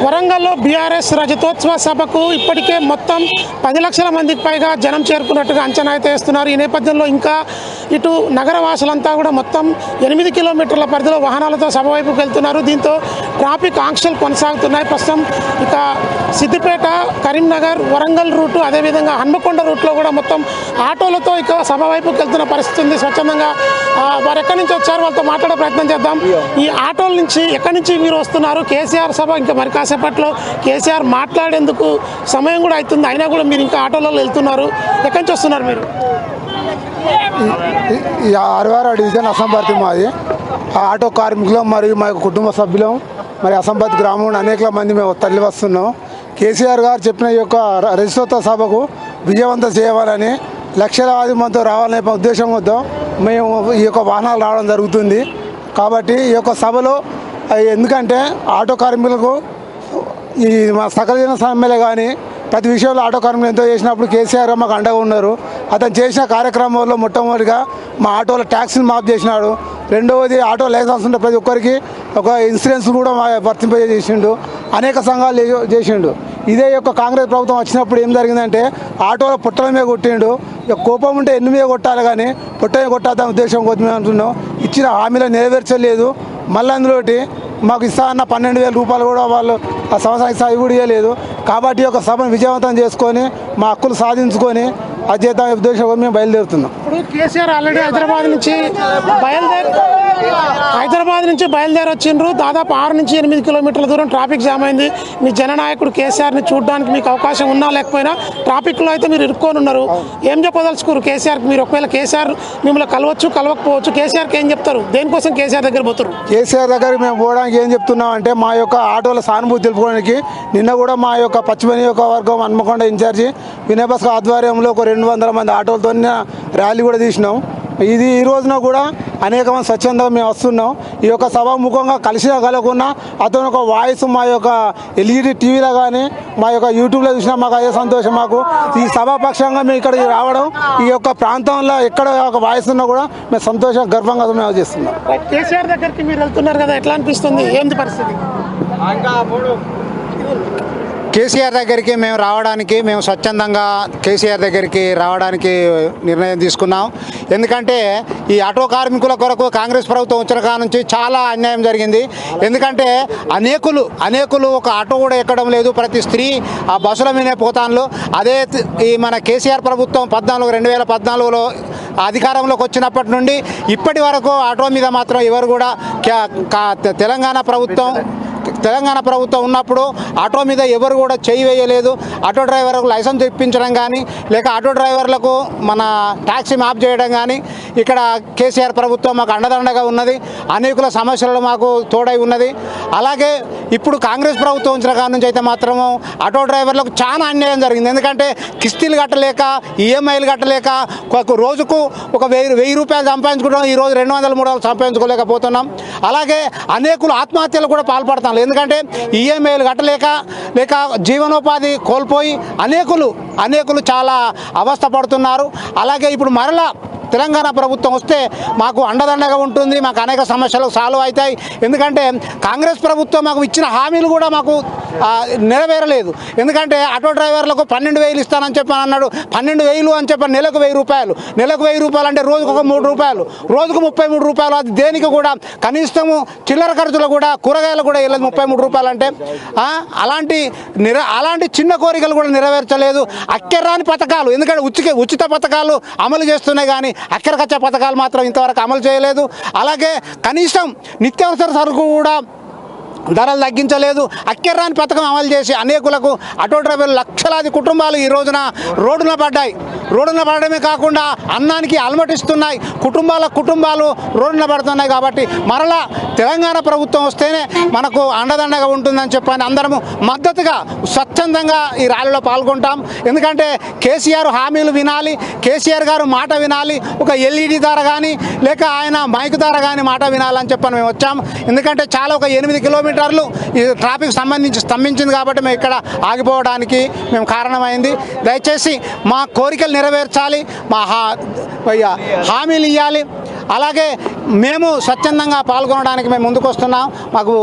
వరంగల్లో బీఆర్ఎస్ రజతోత్సవ సభకు ఇప్పటికే మొత్తం 10 లక్షల మందికి పైగా జనం చేరుకున్నట్టుగా అంచనా అయితే వేస్తున్నారు. ఈ నేపథ్యంలో ఇంకా ఇటు నగరవాసులంతా కూడా మొత్తం 8 కిలోమీటర్ల పరిధిలో వాహనాలతో సభ వైపుకి వెళ్తున్నారు. దీంతో ట్రాఫిక్ ఆంక్షలు కొనసాగుతున్నాయి. ప్రస్తుతం ఇక సిద్దిపేట, కరీంనగర్, వరంగల్ రూటు, అదేవిధంగా హన్మకొండ రూట్లో కూడా మొత్తం ఆటోలతో ఇక సభ వైపుకి వెళ్తున్న పరిస్థితి ఉంది. స్వచ్ఛందంగా వారు ఎక్కడి నుంచి వచ్చారు వాళ్ళతో మాట్లాడే ప్రయత్నం చేద్దాం. ఈ ఆటోల నుంచి ఎక్కడి నుంచి మీరు వస్తున్నారు? కేసీఆర్ సభ ఇంకా మరి కాసేపట్లో కేసీఆర్ మాట్లాడేందుకు సమయం కూడా అవుతుంది, అయినా కూడా మీరు ఇంకా ఆటోలలో వెళ్తున్నారు. ఎక్కడి నుంచి వస్తున్నారు మీరు? ఈ 6 డివిజన్ అసంపర్తి మాది. ఆటో కార్మికులు మరియు మా కుటుంబ సభ్యులం మరి అసంపర్తి గ్రామం అనేక మంది మేము తరలి వస్తున్నాం. కేసీఆర్ గారు చెప్పిన ఈ యొక్క రజతోత్సవ సభకు విజయవంతం చేయాలని, లక్షలాది మందితో రావాలనే ఉద్దేశంతో మేము ఈ యొక్క వాహనాలు రావడం జరుగుతుంది. కాబట్టి ఈ యొక్క సభలో ఎందుకంటే ఆటో కార్మికులకు ఈ మా సకల జన సమ్మెలే కానీ ప్రతి విషయంలో ఆటో కార్మికులు ఎంతో చేసినప్పుడు కేసీఆర్ మాకు అండగా ఉన్నారు. అతను చేసిన కార్యక్రమంలో మొట్టమొదటిగా మా ఆటోల ట్యాక్సీని మాఫ్ చేసినాడు. రెండవది ఆటో లైసెన్స్ ఉంటే ప్రతి ఒక్కరికి ఒక ఇన్సూరెన్స్ కూడా వర్తింపజేసిండు. అనేక సంఘాలు చేసిండు. ఇదే యొక్క కాంగ్రెస్ ప్రభుత్వం వచ్చినప్పుడు ఏం జరిగిందంటే ఆటోల పుట్టల మీద కొట్టిండు. ఇక కోపం ఉంటే ఎన్ని మీద కొట్టాలి కానీ పుట్టమే కొట్టాలని ఉద్దేశం కోసం అంటున్నాం. ఇచ్చిన హామీలో నెరవేర్చలేదు. మళ్ళీ అందులోటి మాకు ఇస్తా అన్న 12,000 రూపాయలు కూడా వాళ్ళు ఆ సంవత్సరానికి సాగు కూడా ఇవ్వలేదు. కాబట్టి ఒక సభను విజయవంతం చేసుకొని మా హక్కులు సాధించుకొని అధ్యత ఉద్దేశంగా మేము బయలుదేరుతున్నాం. ఇప్పుడు కేసీఆర్ ఆల్రెడీ హైదరాబాద్ నుంచి బయలుదేరి వచ్చిండ్రు. దాదాపు 6 నుంచి 8 కిలోమీటర్ల దూరం ట్రాఫిక్ జామ్ అయింది. మీ జననాయకుడు కేసీఆర్ని చూడడానికి మీకు అవకాశం ఉన్నా లేకపోయినా ట్రాఫిక్లో అయితే మీరు ఇరుక్కొని ఉన్నారు. ఏం చెప్పదలుచుకోరు కేసీఆర్కి? మీరు ఒకవేళ కేసీఆర్ మిమ్మల్ని కలవచ్చు, కలవకపోవచ్చు. కేసీఆర్కి ఏం చెప్తారు? దేనికోసం కేసీఆర్ దగ్గర పోతారు? కేసీఆర్ దగ్గరికి మేము పోవడానికి ఏం చెప్తున్నాం అంటే మా యొక్క ఆటోల సానుభూతి తెలుపుకోవడానికి నిన్న కూడా మా యొక్క పశ్చిమ నియోజకవర్గం హన్మకొండ ఇన్ఛార్జి వినయ్ భాస్కర్ ఆధ్వర్యంలో ఒక 200 మంది ఆటోలతో ర్యాలీ కూడా తీసినాం. ఈ రోజున కూడా అనేక మంది స్వచ్ఛందంగా మేము వస్తున్నాం. ఈ యొక్క సభాముఖంగా కలిసినా కలగకున్నా అతను ఒక వాయిస్ మా యొక్క ఎల్ఈడి టీవీలో కానీ మా యొక్క యూట్యూబ్లో చూసినా మాకు అదే సంతోషం. మాకు ఈ సభాపక్షంగా మేము ఇక్కడికి రావడం, ఈ యొక్క ప్రాంతంలో ఎక్కడ ఒక వాయిస్ ఉన్నా కూడా మేము సంతోషంగా గర్వంగా మేము చేస్తున్నాం. కేసీఆర్ దగ్గరికి మీరు వెళ్తున్నారు కదా, ఎట్లా అనిపిస్తుంది? ఏంది పరిస్థితి? కేసీఆర్ దగ్గరికి మేము స్వచ్ఛందంగా కేసీఆర్ దగ్గరికి రావడానికి నిర్ణయం తీసుకున్నాం. ఎందుకంటే ఈ ఆటో కార్మికుల కొరకు కాంగ్రెస్ ప్రభుత్వం వచ్చిన కాడ నుంచి చాలా అన్యాయం జరిగింది. ఎందుకంటే అనేకులు ఒక ఆటో కూడా ఎక్కడం లేదు. ప్రతి స్త్రీ ఆ బస్సుల మీదే పోతాను. అదే ఈ మన కేసీఆర్ ప్రభుత్వం 2014లో అధికారంలోకి వచ్చినప్పటి నుండి ఇప్పటి వరకు ఆటో మీద మాత్రం ఎవరు కూడా తెలంగాణ ప్రభుత్వం ఉన్నప్పుడు ఆటో మీద ఎవరు కూడా చేయి వేయలేదు. ఆటో డ్రైవర్లకు లైసెన్స్ ఇప్పించడం కానీ, లేక ఆటో డ్రైవర్లకు మన ట్యాక్సీ మాఫ్ చేయడం కానీ ఇక్కడ కేసీఆర్ ప్రభుత్వం మాకు అండదండగా ఉన్నది. అనేకుల సమస్యలు మాకు తోడై ఉన్నది. అలాగే ఇప్పుడు కాంగ్రెస్ ప్రభుత్వం వచ్చిన కాడ నుంచి అయితే మాత్రము ఆటో డ్రైవర్లకు చాలా అన్యాయం జరిగింది. ఎందుకంటే కిస్తీలు కట్టలేక, ఈఎంఐలు కట్టలేక రోజుకు ఒక 1000 రూపాయలు సంపాదించుకుంటాం. ఈరోజు 200-300 సంపాదించుకోలేకపోతున్నాం. అలాగే అనేకులు ఆత్మహత్యలు కూడా పాల్పడతాం. ఎందుకంటే ఈఎంఐలు కట్టలేక, లేక జీవనోపాధి కోల్పోయి అనేకులు చాలా అవస్థ పడుతున్నారు. అలాగే ఇప్పుడు మరలా తెలంగాణ ప్రభుత్వం వస్తే మాకు అండదండగా ఉంటుంది. మాకు అనేక సమస్యలు సాల్వ్ అవుతాయి. ఎందుకంటే కాంగ్రెస్ ప్రభుత్వం మాకు ఇచ్చిన హామీలు కూడా మాకు నెరవేరలేదు. ఎందుకంటే ఆటో డ్రైవర్లకు 12,000 ఇస్తానని చెప్పని అన్నాడు. 12,000 అని చెప్పి నెలకు 1,000 రూపాయలు. నెలకు 1,000 రూపాయలు అంటే రోజుకు ఒక 3 రూపాయలు, రోజుకు 33 రూపాయలు. అది దేనికి కూడా కనీసము చిల్లర ఖర్చులు కూడా, కూరగాయలు కూడా వెళ్ళదు 33 రూపాయలు అంటే. అలాంటి చిన్న కోరికలు కూడా నెరవేర్చలేదు. అక్కర్రాని పథకాలు, ఎందుకంటే ఉచిత పథకాలు అమలు చేస్తున్నాయి కానీ అక్కడికొచ్చే పథకాలు మాత్రం ఇంతవరకు అమలు చేయలేదు. అలాగే కనీసం నిత్యావసర సరుకు కూడా ధరలు తగ్గించలేదు. అక్కర్రాని పథకం అమలు చేసి అనేకులకు ఆటో డ్రైవర్లు లక్షలాది కుటుంబాలు ఈ రోజున రోడ్డున పడడమే కాకుండా అన్నానికి అలమటిస్తున్నాయి. కుటుంబాలు రోడ్డున పడుతున్నాయి. కాబట్టి మరలా తెలంగాణ ప్రభుత్వం వస్తేనే మనకు అండదండగా ఉంటుందని చెప్పని అందరము మద్దతుగా స్వచ్ఛందంగా ఈ ర్యాలీలో పాల్గొంటాం. ఎందుకంటే కేసీఆర్ హామీలు వినాలి, కేసీఆర్ గారు మాట వినాలి. ఒక ఎల్ఈడి ద్వారా కానీ, లేక ఆయన మైక్ ద్వారా కానీ మాట వినాలని చెప్పని మేము వచ్చాం. ఎందుకంటే చాలా ఒక 8 కిలోమీటర్లు ఈ ట్రాఫిక్ స్తంభించింది కాబట్టి మేము ఇక్కడ ఆగిపోవడానికి మేము కారణమైంది. దయచేసి మా కోరికలు నెరవేర్చాలి, మా హామీలు ఇవ్వాలి. అలాగే మేము స్వచ్ఛందంగా పాల్గొనడానికి మేము ముందుకు వస్తున్నాం. మాకు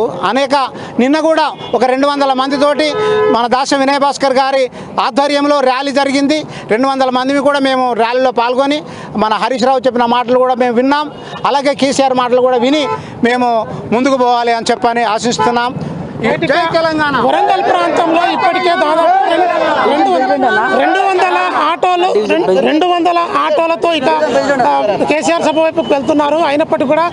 నిన్న కూడా ఒక 200 మందితోటి మన దాస వినయ్ భాస్కర్ గారి ఆధ్వర్యంలో ర్యాలీ జరిగింది. 200 మంది కూడా మేము ర్యాలీలో పాల్గొని మన హరీష్ రావు చెప్పిన మాటలు కూడా మేము విన్నాం. అలాగే కేసీఆర్ మాటలు కూడా విని మేము ముందుకు పోవాలి అని చెప్పని ఆశిస్తున్నాం. జై తెలంగాణ. వరంగల్ ప్రాంతంలో ఇప్పటికే దాదాపు 200 ఆటోలతో ఇక కేసీఆర్ సభ వైపు వెళ్తున్నారు. అయినప్పటికీ కూడా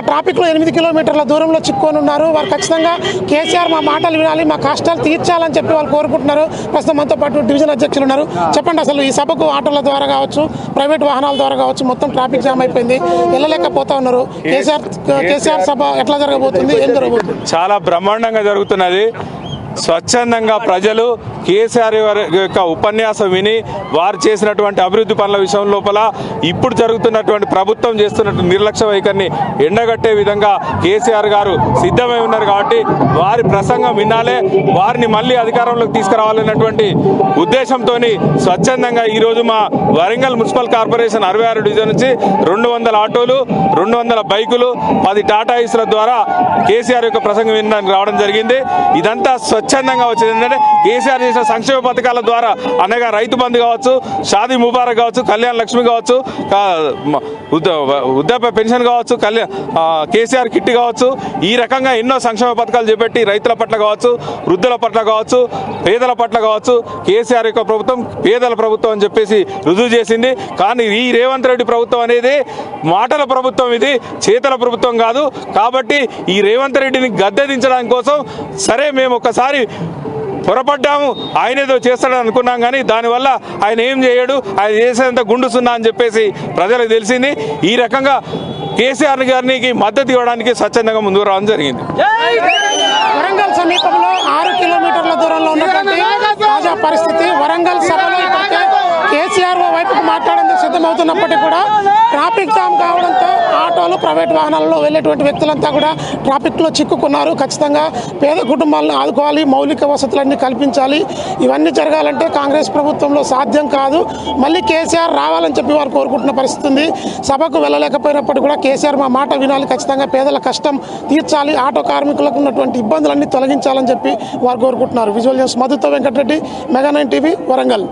ట్రాఫిక్లో 8 కిలోమీటర్ల దూరంలో చిక్కుకొని ఉన్నారు. వారు ఖచ్చితంగా కేసీఆర్ మా మాటలు వినాలి, మా కష్టాలు తీర్చాలని చెప్పి వాళ్ళు కోరుకుంటున్నారు. ప్రస్తుతం మనతో పాటు డివిజన్ అధ్యక్షులు ఉన్నారు. చెప్పండి, అసలు ఈ సభకు ఆటోల ద్వారా కావచ్చు, ప్రైవేట్ వాహనాల ద్వారా కావచ్చు, మొత్తం ట్రాఫిక్ జామ్ అయిపోయింది, వెళ్ళలేకపోతా ఉన్నారు. కేసీఆర్ సభ ఎట్లా జరగబోతుంది, ఏం జరగబోతుంది? చాలా బ్రహ్మాండంగా జరుగుతున్నది. స్వచ్ఛందంగా ప్రజలు కేసీఆర్ యొక్క ఉపన్యాసం విని వారు చేసినటువంటి అభివృద్ధి పనుల విషయం లోపల ఇప్పుడు జరుగుతున్నటువంటి ప్రభుత్వం చేస్తున్న నిర్లక్ష్య వైఖరిని ఎండగట్టే విధంగా కేసీఆర్ గారు సిద్ధమై ఉన్నారు. కాబట్టి వారి ప్రసంగం వినాలే, వారిని మళ్ళీ అధికారంలోకి తీసుకురావాలన్నటువంటి ఉద్దేశంతో స్వచ్ఛందంగా ఈరోజు మా వరంగల్ మున్సిపల్ కార్పొరేషన్ 66 డివిజన్ నుంచి 200 ఆటోలు, 200 బైకులు, 10 టాటాయిస్ల ద్వారా కేసీఆర్ యొక్క ప్రసంగం వినడానికి రావడం జరిగింది. ఇదంతా స్వచ్ఛందంగా వచ్చింది. ఏంటంటే కేసీఆర్ చేసిన సంక్షేమ పథకాల ద్వారా అనగా రైతు బంధు కావచ్చు, షాదీ ముబారక్ కావచ్చు, కళ్యాణ లక్ష్మి కావచ్చు, వృద్ధాప్య పెన్షన్ కావచ్చు, కేసీఆర్ కిట్ కావచ్చు, ఈ రకంగా ఎన్నో సంక్షేమ పథకాలు చేపట్టి రైతుల పట్ల కావచ్చు, వృద్ధుల పట్ల కావచ్చు, పేదల పట్ల కావచ్చు కేసీఆర్ యొక్క ప్రభుత్వం పేదల ప్రభుత్వం అని చెప్పేసి రుజువు చేసింది. కానీ ఈ రేవంత్ రెడ్డి ప్రభుత్వం అనేది మాటల ప్రభుత్వం, ఇది చేతల ప్రభుత్వం కాదు. కాబట్టి ఈ రేవంత్ రెడ్డిని గద్దె దించడానికి కోసం సరే మేము ఒకసారి పొరపడ్డాము, ఆయన ఏదో చేస్తాడని అనుకున్నాం, కానీ దానివల్ల ఆయన ఏం చేయడు, ఆయన చేసేంత గుండు సున్నా అని చెప్పేసి ప్రజలకు తెలిసింది. ఈ రకంగా కేసీఆర్ గారికి మద్దతు ఇవ్వడానికి స్వచ్ఛందంగా ముందుకు రావడం జరిగింది. వరంగల్ సమీపంలో 6 కిలోమీటర్ల దూరంలో ఉన్నటువంటి తాజా పరిస్థితి. వరంగల్ సభలో ఇప్పటికే కేసీఆర్ వైపుకు మాట్లాడేందుకు సిద్ధమవుతున్నప్పటికీ కూడా ట్రాఫిక్ జామ్ కావడంతో ఆటోలు, ప్రైవేట్ వాహనాలలో వెళ్ళేటువంటి వ్యక్తులంతా కూడా ట్రాఫిక్లో చిక్కుకున్నారు. ఖచ్చితంగా పేద కుటుంబాలను ఆదుకోవాలి, మౌలిక వసతులన్నీ కల్పించాలి. ఇవన్నీ జరగాలంటే కాంగ్రెస్ ప్రభుత్వంలో సాధ్యం కాదు. మళ్ళీ కేసీఆర్ రావాలని చెప్పి వారు కోరుకుంటున్న పరిస్థితి ఉంది. సభకు వెళ్ళలేకపోయినప్పటికీ కూడా కేసీఆర్ మా మాట వినాలి, ఖచ్చితంగా పేదల కష్టం తీర్చాలి, ఆటో కార్మికులకు ఉన్నటువంటి ఇబ్బందులన్నీ తొలగించాలని చెప్పి వారు కోరుకుంటున్నారు. విజువల్ న్యూస్ మధుతో వెంకటరెడ్డి, మెగా 9 టీవీ, వరంగల్.